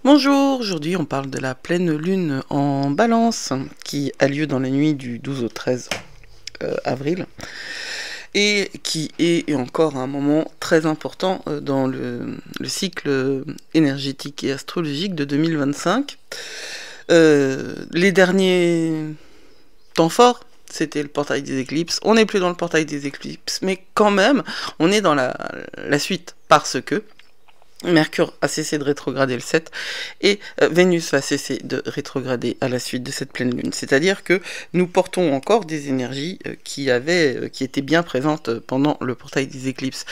Bonjour, aujourd'hui on parle de la pleine lune en Balance qui a lieu dans la nuit du 12 au 13 avril et qui est encore un moment très important dans le cycle énergétique et astrologique de 2025. Les derniers temps forts, c'était le portail des éclipses. On n'est plus dans le portail des éclipses, mais quand même, on est dans la suite parce que Mercure a cessé de rétrograder le 7 et Vénus va cesser de rétrograder à la suite de cette pleine lune. C'est-à-dire que nous portons encore des énergies qui étaient bien présentes pendant le portail des éclipses.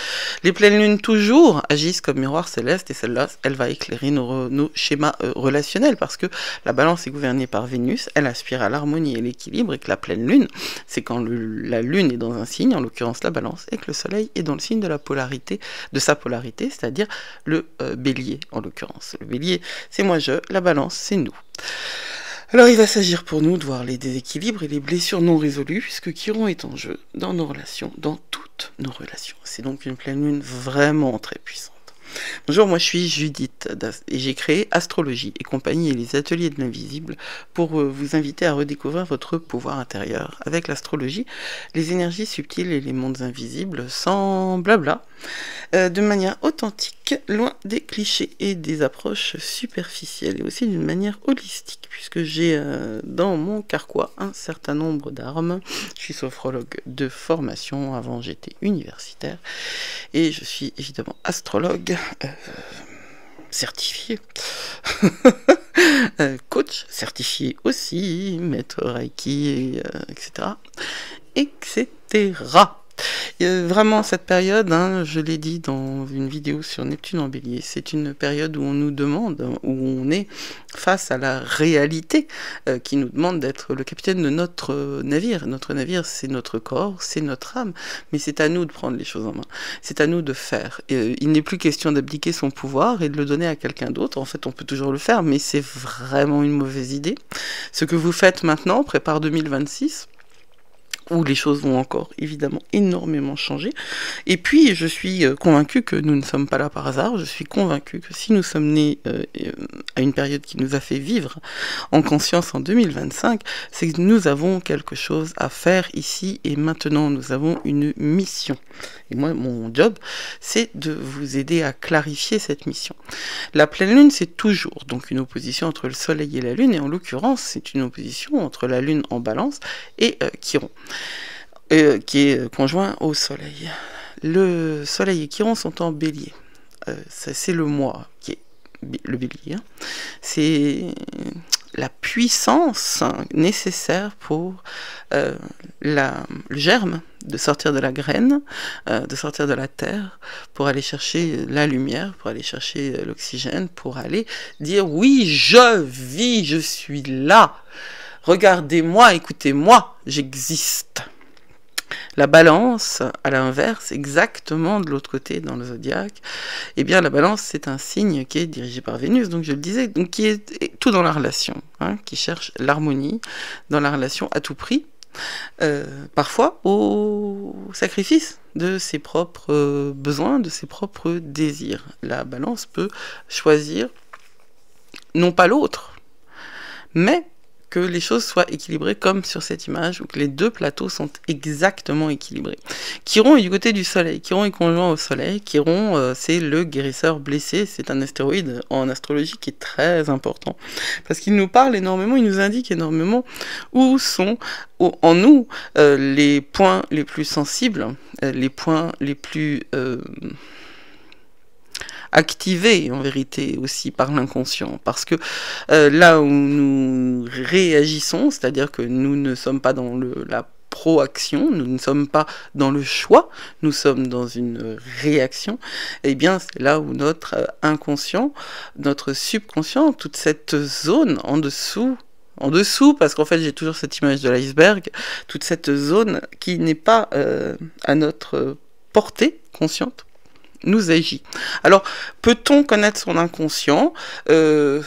Les pleines lunes toujours agissent comme miroir céleste et celle-là, elle va éclairer nos schémas relationnels parce que la balance est gouvernée par Vénus, elle aspire à l'harmonie et l'équilibre et que la pleine lune, c'est quand la lune est dans un signe, en l'occurrence la balance, et que le soleil est dans le signe de la polarité, de sa polarité, c'est-à-dire le bélier en l'occurrence. Le bélier, c'est la balance, c'est nous. Alors il va s'agir pour nous de voir les déséquilibres et les blessures non résolues, puisque Chiron est en jeu dans nos relations, dans toutes nos relations. C'est donc une pleine lune vraiment très puissante. Bonjour, moi je suis Judith et j'ai créé Astrologie et compagnie et les ateliers de l'invisible pour vous inviter à redécouvrir votre pouvoir intérieur avec l'astrologie, les énergies subtiles et les mondes invisibles sans blabla, de manière authentique, loin des clichés et des approches superficielles et aussi d'une manière holistique puisque j'ai dans mon carquois un certain nombre d'armes. Je suis sophrologue de formation, avant j'étais universitaire et je suis évidemment astrologue certifié, coach certifié aussi, maître Reiki, etc. etc. Vraiment cette période, je l'ai dit dans une vidéo sur Neptune en Bélier, c'est une période où on nous demande, où on est face à la réalité qui nous demande d'être le capitaine de notre navire. Notre navire, c'est notre corps, c'est notre âme, mais c'est à nous de prendre les choses en main, c'est à nous de faire. Il n'est plus question d'abdiquer son pouvoir et de le donner à quelqu'un d'autre. En fait, on peut toujours le faire, mais c'est vraiment une mauvaise idée. Ce que vous faites maintenant prépare 2026, où les choses vont encore évidemment énormément changer. Et puis je suis convaincue que nous ne sommes pas là par hasard, je suis convaincue que si nous sommes nés à une période qui nous a fait vivre en conscience en 2025, c'est que nous avons quelque chose à faire ici et maintenant, nous avons une mission. Et moi, mon job, c'est de vous aider à clarifier cette mission. La pleine lune, c'est toujours donc une opposition entre le soleil et la lune, et en l'occurrence, c'est une opposition entre la lune en balance et Chiron, qui est conjoint au soleil. Le soleil et Chiron sont en bélier. C'est le moi qui est le bélier. C'est la puissance nécessaire pour le germe, de sortir de la graine, de sortir de la terre, pour aller chercher la lumière, pour aller chercher l'oxygène, pour aller dire oui, je vis, je suis là, regardez-moi, écoutez-moi, j'existe. La balance, à l'inverse, exactement de l'autre côté dans le zodiaque, eh bien la balance c'est un signe qui est dirigé par Vénus, donc je le disais, donc qui est tout dans la relation, qui cherche l'harmonie dans la relation à tout prix, parfois au sacrifice de ses propres besoins, de ses propres désirs. La balance peut choisir non pas l'autre, mais que les choses soient équilibrées comme sur cette image, où que les deux plateaux sont exactement équilibrés. Chiron est du côté du soleil, Chiron est conjoint au soleil, Chiron c'est le guérisseur blessé, c'est un astéroïde en astrologie qui est très important, parce qu'il nous parle énormément, il nous indique énormément où sont en nous les points les plus sensibles, les points les plus activé en vérité aussi par l'inconscient, parce que là où nous réagissons, c'est-à-dire que nous ne sommes pas dans la proaction, nous ne sommes pas dans le choix, nous sommes dans une réaction, et bien c'est là où notre inconscient, notre subconscient, toute cette zone en dessous, parce qu'en fait j'ai toujours cette image de l'iceberg, toute cette zone qui n'est pas à notre portée consciente, nous agit. Alors, peut-on connaître son inconscient? C'est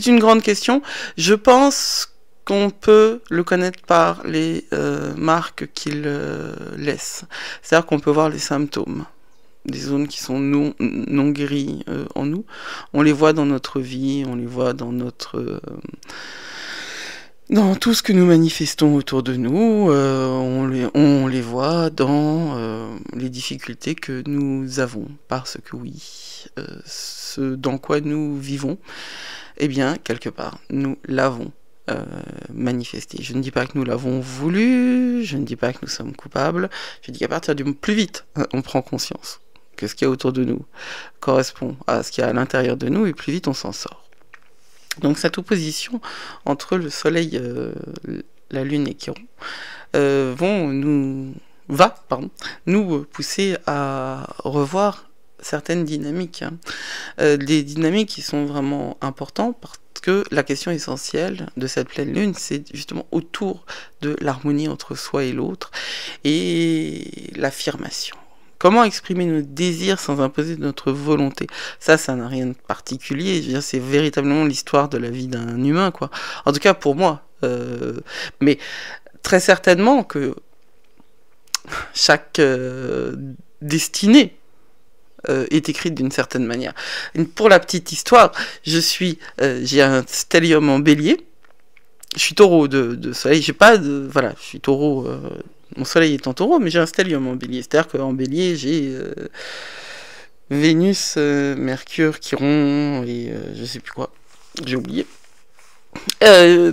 une grande question. Je pense qu'on peut le connaître par les marques qu'il laisse. C'est-à-dire qu'on peut voir les symptômes. des zones qui sont non guéries en nous. On les voit dans notre vie, on les voit dans dans tout ce que nous manifestons autour de nous, on les voit dans les difficultés que nous avons, parce que oui, ce dans quoi nous vivons, eh bien, quelque part, nous l'avons manifesté. Je ne dis pas que nous l'avons voulu, je ne dis pas que nous sommes coupables, je dis qu'à partir du plus vite, on prend conscience que ce qu'il y a autour de nous correspond à ce qu'il y a à l'intérieur de nous, et plus vite on s'en sort. Donc cette opposition entre le soleil, la lune et Chiron va nous pousser à revoir certaines dynamiques. Des dynamiques qui sont vraiment importantes parce que la question essentielle de cette pleine lune, c'est justement autour de l'harmonie entre soi et l'autre et l'affirmation. Comment exprimer nos désirs sans imposer notre volonté? Ça n'a rien de particulier. Je veux dire, c'est véritablement l'histoire de la vie d'un humain, quoi. En tout cas, pour moi. Mais très certainement que chaque destinée est écrite d'une certaine manière. Pour la petite histoire, j'ai un stellium en bélier. Je suis taureau de soleil. J'ai pas de... Voilà, je suis taureau... Mon soleil est en taureau, mais j'ai un stellium en bélier. C'est-à-dire qu'en bélier, j'ai Vénus, Mercure, Chiron et je sais plus quoi. J'ai oublié. Et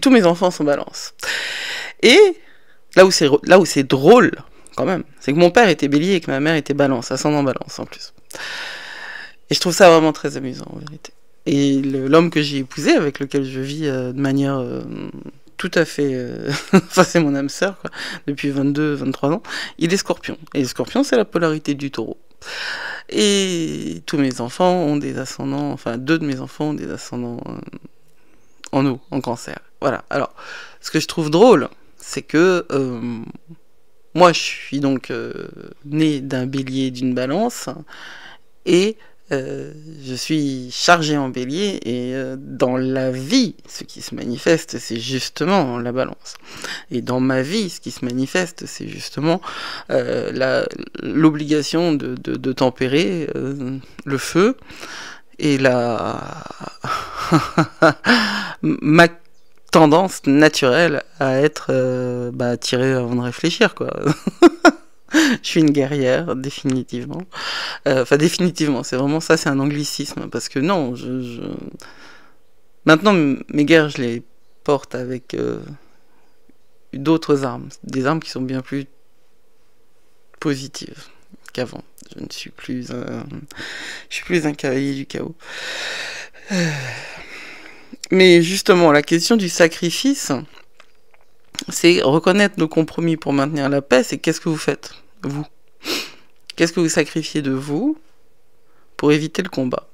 tous mes enfants sont balance. Et là où c'est drôle, quand même, c'est que mon père était bélier et que ma mère était balance, ascendant balance en plus. Et je trouve ça vraiment très amusant, en vérité. Et l'homme que j'ai épousé, avec lequel je vis de manière... tout à fait... Enfin, c'est mon âme sœur, quoi, depuis 22-23 ans. Il est scorpion. Et le scorpion, c'est la polarité du taureau. Et tous mes enfants ont des ascendants... Enfin, 2 de mes enfants ont des ascendants en eau, en cancer. Voilà. Alors, ce que je trouve drôle, c'est que... moi, je suis donc né d'un bélier et d'une balance. Et... je suis chargée en bélier et dans la vie, ce qui se manifeste, c'est justement la balance. Et dans ma vie, ce qui se manifeste, c'est justement l'obligation de tempérer le feu et ma tendance naturelle à être tirée avant de réfléchir, quoi. Je suis une guerrière, définitivement. Enfin, définitivement, c'est vraiment ça, c'est un anglicisme. Parce que non, maintenant, mes guerres, je les porte avec d'autres armes. Des armes qui sont bien plus positives qu'avant. Je ne suis plus je suis plus un cavalier du chaos. Mais justement, la question du sacrifice... c'est reconnaître nos compromis pour maintenir la paix, c'est qu'est-ce que vous faites, vous? Qu'est-ce que vous sacrifiez de vous pour éviter le combat?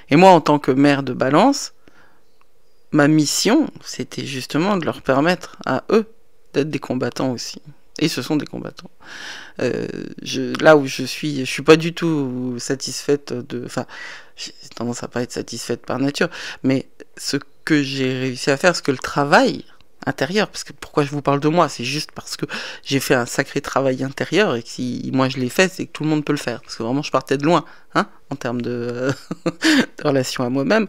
Et moi, en tant que mère de balance, ma mission, c'était justement de leur permettre à eux d'être des combattants aussi. Et ce sont des combattants. Là où je suis pas du tout satisfaite de... Enfin, j'ai tendance à pas être satisfaite par nature, mais ce que j'ai réussi à faire, ce que le travail intérieur, parce que pourquoi je vous parle de moi, c'est juste parce que j'ai fait un sacré travail intérieur, et que si moi je l'ai fait, c'est que tout le monde peut le faire, parce que vraiment je partais de loin, hein, en termes de relation à moi-même.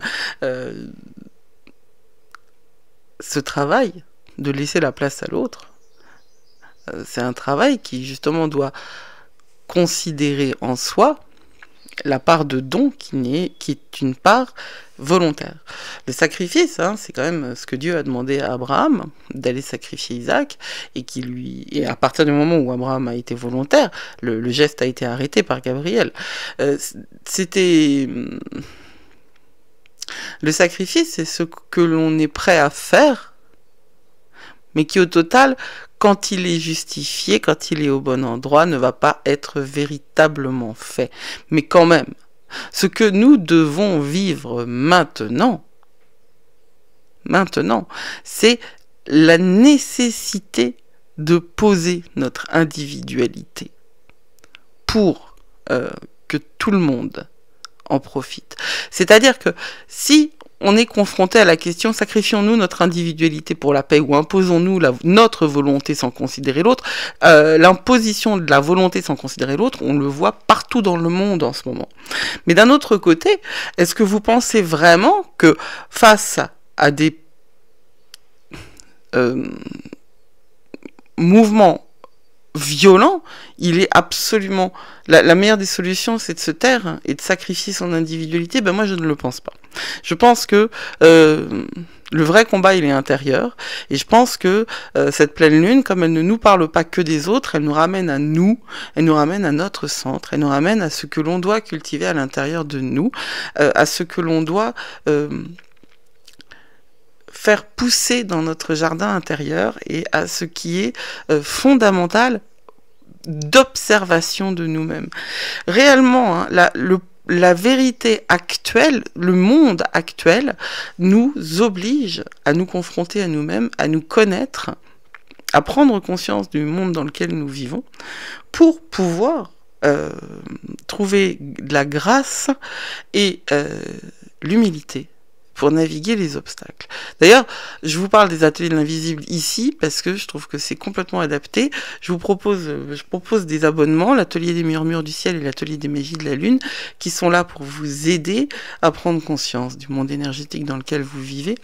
Ce travail de laisser la place à l'autre, c'est un travail qui justement doit considérer en soi la part de don qui est une part volontaire. Le sacrifice, hein, c'est quand même ce que Dieu a demandé à Abraham, d'aller sacrifier Isaac, et à partir du moment où Abraham a été volontaire, le geste a été arrêté par Gabriel. Le sacrifice, c'est ce que l'on est prêt à faire, mais qui au total, quand il est justifié, quand il est au bon endroit, ne va pas être véritablement fait. Mais quand même, ce que nous devons vivre maintenant, c'est la nécessité de poser notre individualité pour que tout le monde en profite. C'est-à-dire que si on est confronté à la question, sacrifions-nous notre individualité pour la paix ou imposons-nous notre volonté sans considérer l'autre. L'imposition de la volonté sans considérer l'autre, on le voit partout dans le monde en ce moment. Mais d'un autre côté, est-ce que vous pensez vraiment que face à des mouvements violents, il est absolument... La meilleure des solutions, c'est de se taire et de sacrifier son individualité. Ben moi, je ne le pense pas. Je pense que le vrai combat, il est intérieur. Et je pense que cette pleine lune, comme elle ne nous parle pas que des autres, elle nous ramène à nous, elle nous ramène à notre centre, elle nous ramène à ce que l'on doit cultiver à l'intérieur de nous, à ce que l'on doit... faire pousser dans notre jardin intérieur et à ce qui est fondamental d'observation de nous-mêmes. Réellement, hein, la vérité actuelle, le monde actuel, nous oblige à nous confronter à nous-mêmes, à nous connaître, à prendre conscience du monde dans lequel nous vivons, pour pouvoir trouver de la grâce et l'humilité pour naviguer les obstacles. D'ailleurs, je vous parle des ateliers de l'invisible ici parce que je trouve que c'est complètement adapté. Je propose des abonnements, l'atelier des murmures du ciel et l'atelier des magies de la lune, qui sont là pour vous aider à prendre conscience du monde énergétique dans lequel vous vivez.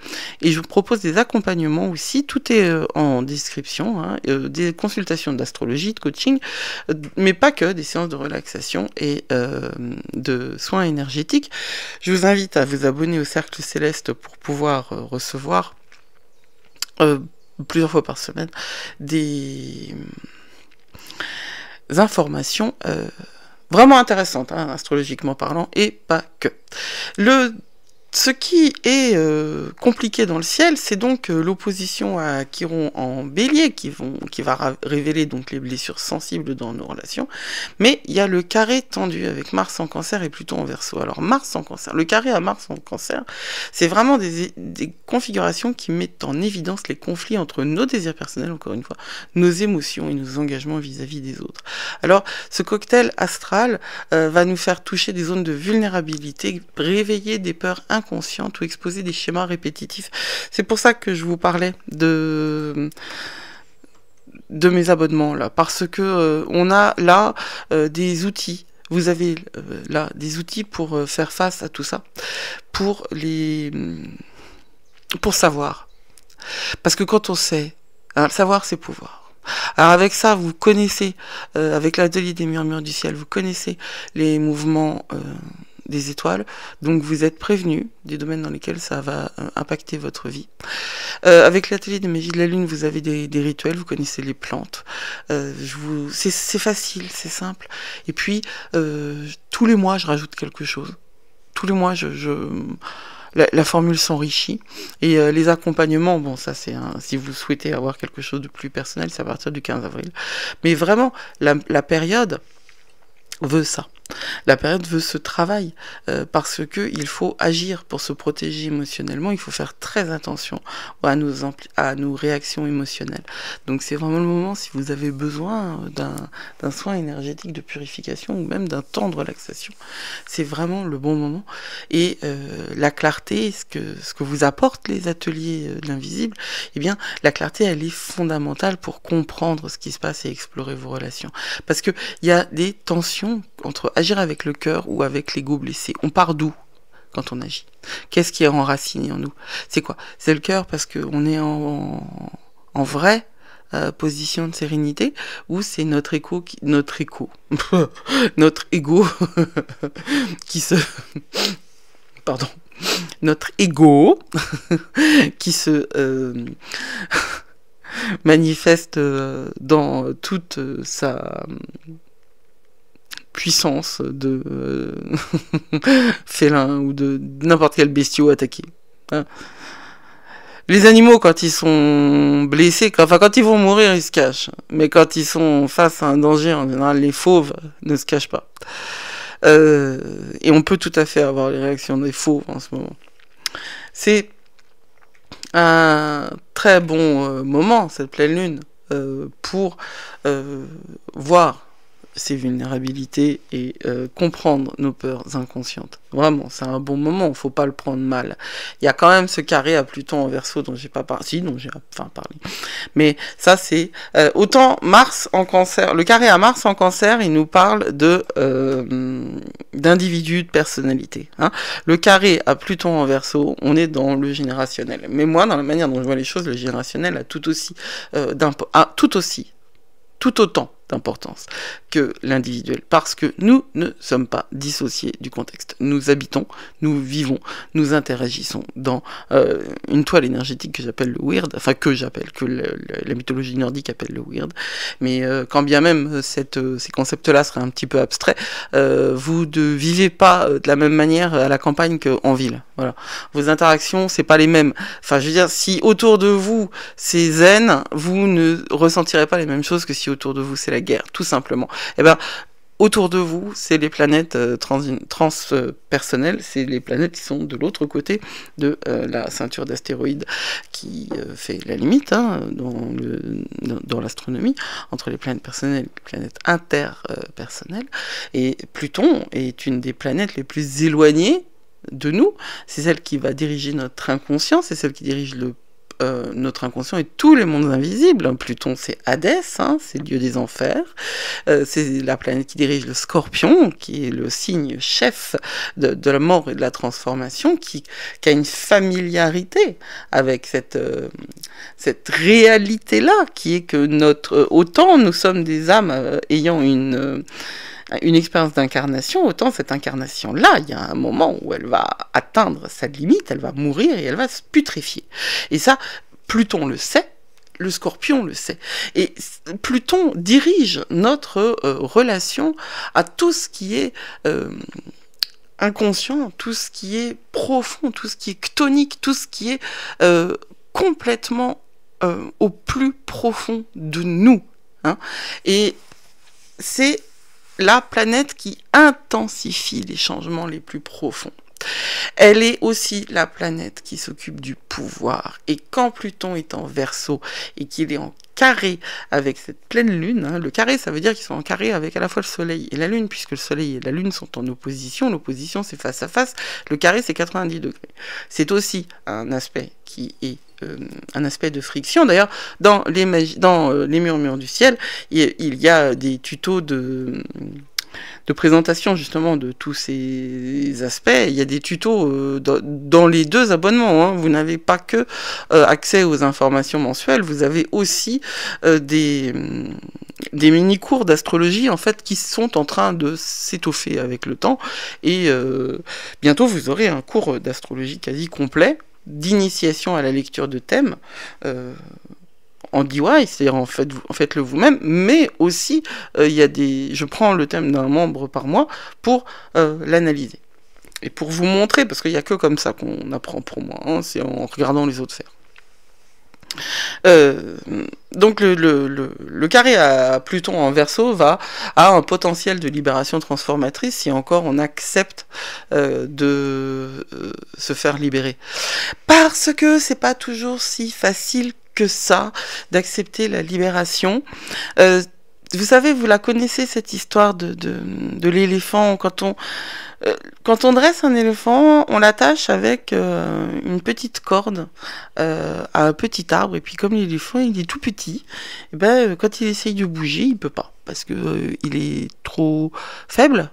Et je vous propose des accompagnements aussi, tout est en description, hein, des consultations d'astrologie, de coaching, mais pas que, des séances de relaxation et de soins énergétiques. Je vous invite à vous abonner au Cercle Céleste pour pouvoir recevoir plusieurs fois par semaine des informations vraiment intéressantes, hein, astrologiquement parlant, et pas que. Ce qui est compliqué dans le ciel, c'est donc l'opposition à Chiron en Bélier, qui va révéler donc les blessures sensibles dans nos relations. Mais il y a le carré tendu avec Mars en Cancer et Pluton en Verseau. Alors Mars en Cancer, le carré à Mars en Cancer, c'est vraiment des configurations qui mettent en évidence les conflits entre nos désirs personnels, encore une fois, nos émotions et nos engagements vis-à-vis des autres. Alors ce cocktail astral va nous faire toucher des zones de vulnérabilité, réveiller des peurs inconscientes ou exposer des schémas répétitifs. C'est pour ça que je vous parlais de mes abonnements là, parce que on a là des outils. Vous avez là des outils pour faire face à tout ça, pour savoir. Parce que quand on sait, hein, savoir c'est pouvoir. Alors avec ça, vous connaissez, avec l'atelier des murmures du ciel, vous connaissez les mouvements des étoiles, donc vous êtes prévenus des domaines dans lesquels ça va impacter votre vie. Avec l'atelier des magies de la lune, vous avez des rituels, vous connaissez les plantes. C'est facile, c'est simple. Et puis, tous les mois, je rajoute quelque chose. Tous les mois, la formule s'enrichit. Et les accompagnements, bon, ça c'est si vous souhaitez avoir quelque chose de plus personnel, c'est à partir du 15 avril. Mais vraiment, la période veut ça. La période veut ce travail parce que il faut agir pour se protéger émotionnellement. Il faut faire très attention à nos réactions émotionnelles. Donc c'est vraiment le moment, si vous avez besoin d'un soin énergétique de purification ou même d'un temps de relaxation, c'est vraiment le bon moment. Et la clarté, ce que vous apportent les ateliers de l'invisible, eh bien la clarté, elle est fondamentale pour comprendre ce qui se passe et explorer vos relations. Parce que il y a des tensions entre agir avec le cœur ou avec l'ego blessé. On part d'où quand on agit? Qu'est-ce qui est enraciné en nous? C'est quoi? C'est le cœur parce qu'on est en vraie position de sérénité, ou c'est notre ego qui se... Pardon. Notre ego qui se... manifeste dans toute sa puissance de félin ou de n'importe quel bestiau attaqué. Hein. Les animaux, quand ils sont blessés, quand ils vont mourir, ils se cachent. Mais quand ils sont face à un danger, en général, les fauves ne se cachent pas. Et on peut tout à fait avoir les réactions des fauves en ce moment. C'est un très bon moment, cette pleine lune, pour voir ses vulnérabilités et comprendre nos peurs inconscientes. Vraiment, c'est un bon moment, faut pas le prendre mal. Il y a quand même ce carré à Pluton en Verseau dont j'ai pas parlé, si, dont j'ai enfin parlé. Mais ça c'est autant Mars en Cancer, le carré à Mars en Cancer, il nous parle de d'individus, de personnalité. Hein. Le carré à Pluton en Verseau, on est dans le générationnel. Mais moi, dans la manière dont je vois les choses, le générationnel a tout autant d'importance que l'individuel, parce que nous ne sommes pas dissociés du contexte. Nous habitons, nous vivons, nous interagissons dans une toile énergétique que j'appelle le weird, enfin que la mythologie nordique appelle le weird, mais quand bien même ces concepts-là seraient un petit peu abstraits, vous ne vivez pas de la même manière à la campagne qu'en ville. Voilà. Vos interactions, c'est pas les mêmes. Enfin, je veux dire, si autour de vous c'est zen, vous ne ressentirez pas les mêmes choses que si autour de vous c'est la guerre, tout simplement. Et ben, autour de vous, c'est les planètes transpersonnelles, c'est les planètes qui sont de l'autre côté de la ceinture d'astéroïdes qui fait la limite hein, dans l'astronomie entre les planètes personnelles et les planètes interpersonnelles. Et Pluton est une des planètes les plus éloignées de nous. C'est celle qui va diriger notre inconscient, c'est celle qui dirige notre inconscient et tous les mondes invisibles. Pluton, c'est Hadès, hein, c'est le dieu des enfers. C'est la planète qui dirige le Scorpion, qui est le signe chef de la mort et de la transformation, qui a une familiarité avec cette réalité-là, qui est que autant nous sommes des âmes ayant une expérience d'incarnation, autant cette incarnation-là, il y a un moment où elle va atteindre sa limite, elle va mourir et elle va se putréfier. Et ça, Pluton le sait, le Scorpion le sait. Et Pluton dirige notre relation à tout ce qui est inconscient, tout ce qui est profond, tout ce qui est chtonique, tout ce qui est complètement au plus profond de nous. Hein. Et c'est la planète qui intensifie les changements les plus profonds. Elle est aussi la planète qui s'occupe du pouvoir. Et quand Pluton est en Verseau et qu'il est en carré avec cette pleine lune, hein, le carré ça veut dire qu'ils sont en carré avec à la fois le soleil et la lune, puisque le soleil et la lune sont en opposition, l'opposition c'est face à face, le carré c'est 90 degrés. C'est aussi un aspect qui est un aspect de friction. D'ailleurs, dans les murmures du ciel, il y a des tutos de présentation justement de tous ces aspects. Il y a des tutos dans les deux abonnements. Hein. Vous n'avez pas que accès aux informations mensuelles, vous avez aussi des mini-cours d'astrologie en fait qui sont en train de s'étoffer avec le temps. Et bientôt vous aurez un cours d'astrologie quasi complet, d'initiation à la lecture de thèmes en DIY, c'est-à-dire en faites-le vous-même, mais aussi je prends le thème d'un membre par mois pour l'analyser et pour vous montrer, parce qu'il n'y a que comme ça qu'on apprend pour moi, hein, c'est en regardant les autres faire. Donc le carré à Pluton en Verseau a un potentiel de libération transformatrice si encore on accepte de se faire libérer. Parce que c'est pas toujours si facile que ça d'accepter la libération. Vous savez, vous la connaissez cette histoire de l'éléphant. Quand on dresse un éléphant, on l'attache avec une petite corde à un petit arbre, et puis comme l'éléphant il est tout petit, et ben, quand il essaye de bouger, il peut pas, parce que il est trop faible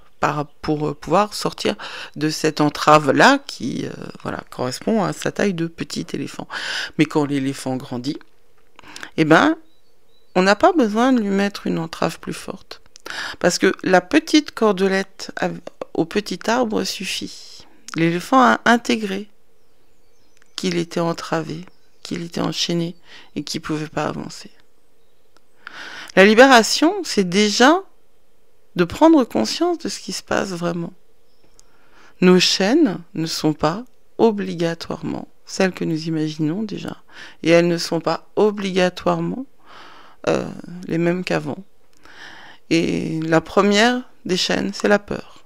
pour pouvoir sortir de cette entrave-là qui correspond à sa taille de petit éléphant. Mais quand l'éléphant grandit, eh ben, on n'a pas besoin de lui mettre une entrave plus forte. Parce que la petite cordelette au petit arbre suffit. L'éléphant a intégré qu'il était entravé, qu'il était enchaîné et qu'il ne pouvait pas avancer. La libération, c'est déjà de prendre conscience de ce qui se passe vraiment. Nos chaînes ne sont pas obligatoirement celles que nous imaginons déjà, et elles ne sont pas obligatoirement les mêmes qu'avant. Et la première des chaînes, c'est la peur.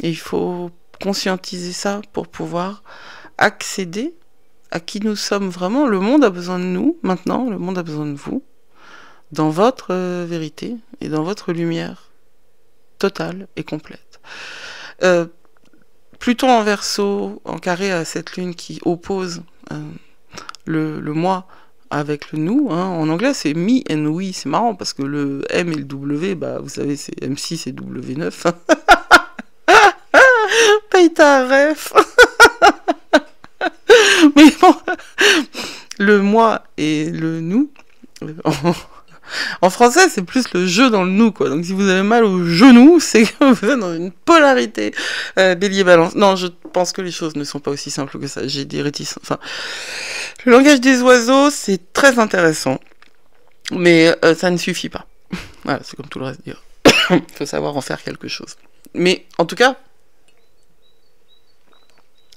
Et il faut conscientiser ça pour pouvoir accéder à qui nous sommes vraiment. Le monde a besoin de nous, maintenant, le monde a besoin de vous. dans votre vérité et dans votre lumière totale et complète. Pluton en Verseau, en carré à cette lune qui oppose le moi avec le nous, hein. En anglais c'est me and we, c'est marrant parce que le M et le W, bah vous savez c'est M6 et W9. Paye ta ref. Mais bon, le moi et le nous, en français c'est plus le je dans le nous, quoi. Donc si vous avez mal au genou, c'est que vous êtes dans une polarité bélier balance. Non, je pense que les choses ne sont pas aussi simples que ça. J'ai des réticences. Enfin, le langage des oiseaux, c'est très intéressant, mais ça ne suffit pas. Voilà, c'est comme tout le reste dire. Il faut savoir en faire quelque chose. Mais en tout cas,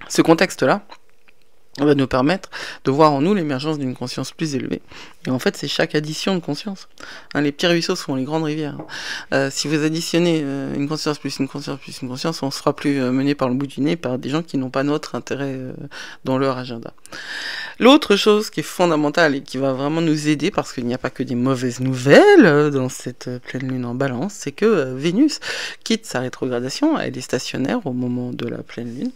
ce contexte-là va nous permettre de voir en nous l'émergence d'une conscience plus élevée. Et en fait, c'est chaque addition de conscience. Hein, les petits ruisseaux sont les grandes rivières. Si vous additionnez une conscience plus une conscience plus une conscience, on ne sera plus mené par le bout du nez par des gens qui n'ont pas notre intérêt dans leur agenda. L'autre chose qui est fondamentale et qui va vraiment nous aider, parce qu'il n'y a pas que des mauvaises nouvelles dans cette pleine lune en balance, c'est que Vénus quitte sa rétrogradation, elle est stationnaire au moment de la pleine lune,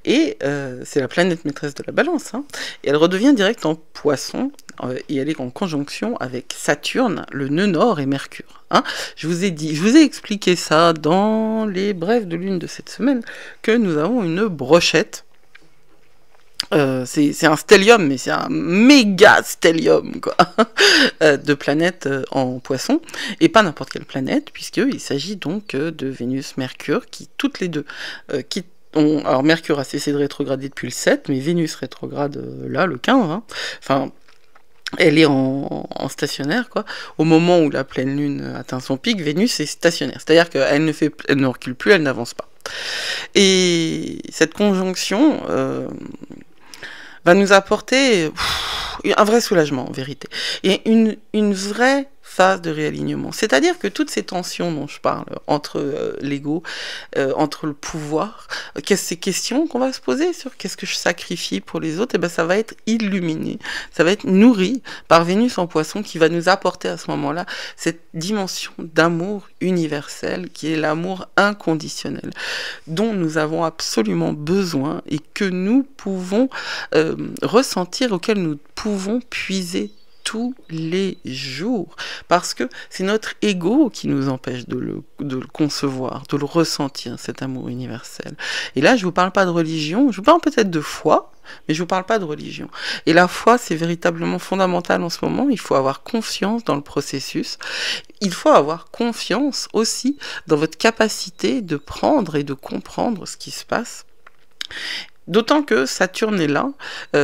et c'est la planète maîtresse de la balance, hein, et elle redevient directe en poisson, et elle est en conjonction avec Saturne, le nœud nord et Mercure. Hein. Je vous ai expliqué ça dans les brèves de lune de cette semaine, que nous avons une brochette. C'est un stellium, mais c'est un méga stellium, quoi, de planètes en poisson, et pas n'importe quelle planète, puisqu'il s'agit donc de Vénus, Mercure, qui toutes les deux alors Mercure a cessé de rétrograder depuis le 7, mais Vénus rétrograde là, le 15, hein. Enfin, elle est en stationnaire, quoi. Au moment où la pleine lune atteint son pic, Vénus est stationnaire, c'est-à-dire qu'elle ne recule plus, elle n'avance pas. Et cette conjonction va nous apporter un vrai soulagement, en vérité. Et une vraie phase de réalignement. C'est-à-dire que toutes ces tensions dont je parle, entre l'ego, entre le pouvoir, ces questions qu'on va se poser sur qu'est-ce que je sacrifie pour les autres, et ben ça va être illuminé, ça va être nourri par Vénus en poisson qui va nous apporter à ce moment-là cette dimension d'amour universel qui est l'amour inconditionnel, dont nous avons absolument besoin et que nous pouvons ressentir, auquel nous pouvons puiser tous les jours, parce que c'est notre ego qui nous empêche de le concevoir, de le ressentir, cet amour universel. Et là, je vous parle pas de religion, je vous parle peut-être de foi, mais je vous parle pas de religion. Et la foi, c'est véritablement fondamental en ce moment, il faut avoir confiance dans le processus, il faut avoir confiance aussi dans votre capacité de prendre et de comprendre ce qui se passe. D'autant que Saturne est là,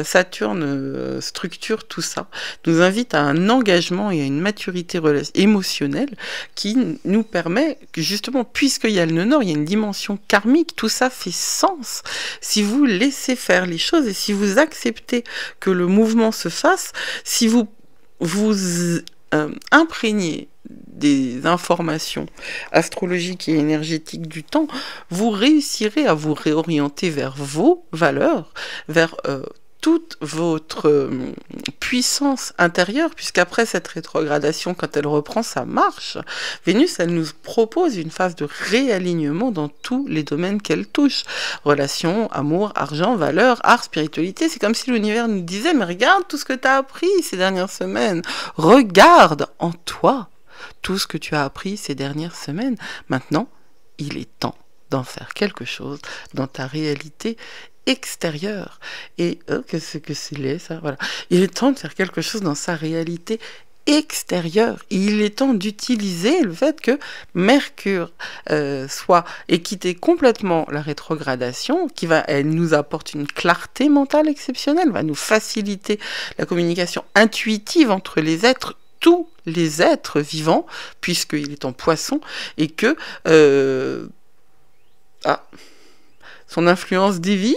Saturne structure tout ça, nous invite à un engagement et à une maturité émotionnelle qui nous permet, que justement, puisqu'il y a le nœud nord, il y a une dimension karmique, tout ça fait sens. Si vous laissez faire les choses et si vous acceptez que le mouvement se fasse, si vous imprégnez des informations astrologiques et énergétiques du temps, vous réussirez à vous réorienter vers vos valeurs, vers toute votre puissance intérieure, puisqu'après cette rétrogradation, quand elle reprend sa marche, Vénus, elle nous propose une phase de réalignement dans tous les domaines qu'elle touche. Relations, amour, argent, valeurs, art, spiritualité. C'est comme si l'univers nous disait, mais regarde tout ce que tu as appris ces dernières semaines. Regarde en toi tout ce que tu as appris ces dernières semaines. Maintenant, il est temps d'en faire quelque chose dans ta réalité extérieure. Et qu'est-ce que c'est ça, voilà. Il est temps de faire quelque chose dans sa réalité extérieure. Il est temps d'utiliser le fait que Mercure ait quitté complètement la rétrogradation, elle nous apporte une clarté mentale exceptionnelle, va nous faciliter la communication intuitive entre les êtres, tous les êtres vivants, puisqu'il est en poisson, et que son influence dévie,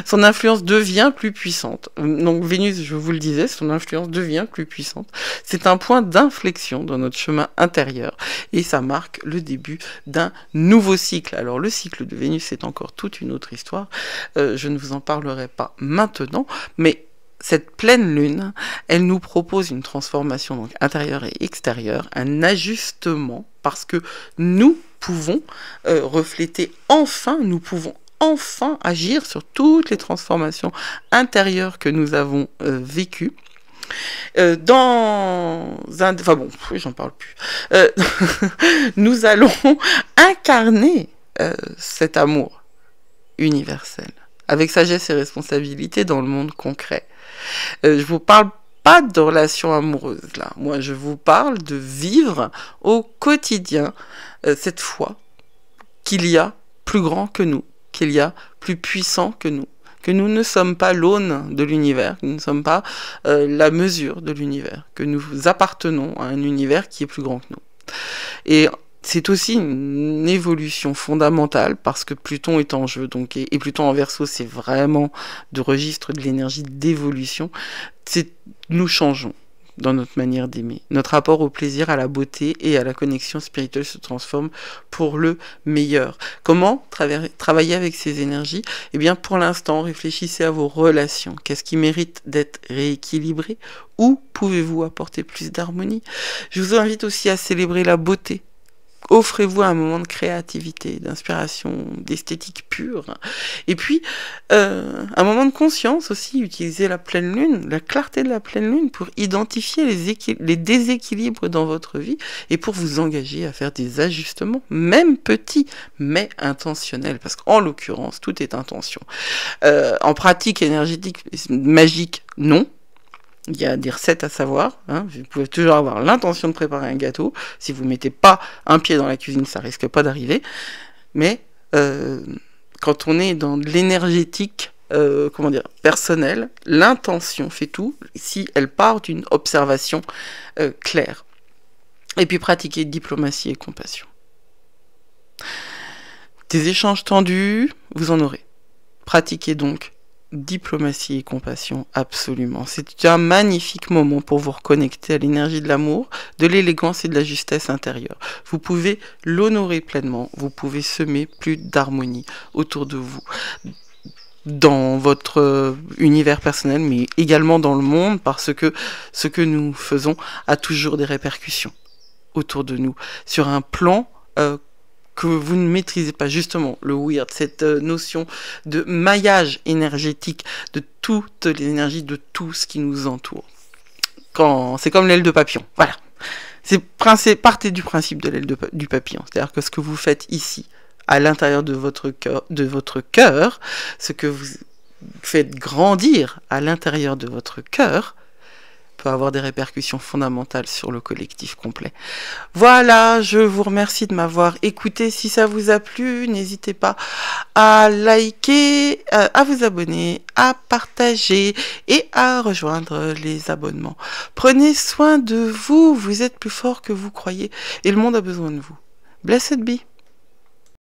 son influence devient plus puissante. Donc Vénus, je vous le disais, son influence devient plus puissante. C'est un point d'inflexion dans notre chemin intérieur, et ça marque le début d'un nouveau cycle. Alors le cycle de Vénus, c'est encore toute une autre histoire. Je ne vous en parlerai pas maintenant, mais cette pleine lune, elle nous propose une transformation donc intérieure et extérieure, un ajustement, parce que nous pouvons refléter enfin, nous pouvons enfin agir sur toutes les transformations intérieures que nous avons vécues. Enfin bon, j'en parle plus. Nous allons incarner cet amour universel, avec sagesse et responsabilité dans le monde concret. Je vous parle pas de relations amoureuses là. Moi, je vous parle de vivre au quotidien cette foi qu'il y a plus grand que nous, qu'il y a plus puissant que nous ne sommes pas l'aune de l'univers, que nous ne sommes pas la mesure de l'univers, que nous appartenons à un univers qui est plus grand que nous. Et c'est aussi une évolution fondamentale parce que Pluton est en jeu, donc, et Pluton en Verseau, c'est vraiment de registre de l'énergie d'évolution. Nous changeons dans notre manière d'aimer. Notre rapport au plaisir, à la beauté et à la connexion spirituelle se transforme pour le meilleur. Comment travailler avec ces énergies? Eh bien, pour l'instant, réfléchissez à vos relations. Qu'est-ce qui mérite d'être rééquilibré? Où pouvez-vous apporter plus d'harmonie? Je vous invite aussi à célébrer la beauté. Offrez-vous un moment de créativité, d'inspiration, d'esthétique pure. Et puis, un moment de conscience aussi, utilisez la pleine lune, la clarté de la pleine lune pour identifier les déséquilibres dans votre vie et pour vous engager à faire des ajustements, même petits, mais intentionnels. Parce qu'en l'occurrence, tout est intention. En pratique énergétique, magique, non. Il y a des recettes à savoir, hein. Vous pouvez toujours avoir l'intention de préparer un gâteau. Si vous ne mettez pas un pied dans la cuisine, ça risque pas d'arriver. Mais quand on est dans l'énergétique, personnelle, l'intention fait tout si elle part d'une observation claire. Et puis pratiquer diplomatie et compassion. Des échanges tendus, vous en aurez. Pratiquez donc diplomatie et compassion, absolument. C'est un magnifique moment pour vous reconnecter à l'énergie de l'amour, de l'élégance et de la justesse intérieure. Vous pouvez l'honorer pleinement, vous pouvez semer plus d'harmonie autour de vous, dans votre univers personnel, mais également dans le monde, parce que ce que nous faisons a toujours des répercussions autour de nous, sur un plan que vous ne maîtrisez pas, justement, le weird, cette notion de maillage énergétique de toute l'énergie, de tout ce qui nous entoure. C'est comme l'aile de papillon, voilà. Partez du principe de l'aile du papillon, c'est-à-dire que ce que vous faites ici, à l'intérieur de votre cœur, ce que vous faites grandir à l'intérieur de votre cœur, peut avoir des répercussions fondamentales sur le collectif complet. Voilà, je vous remercie de m'avoir écouté. Si ça vous a plu, n'hésitez pas à liker, à vous abonner, à partager et à rejoindre les abonnements. Prenez soin de vous, vous êtes plus fort que vous croyez et le monde a besoin de vous. Blessed be.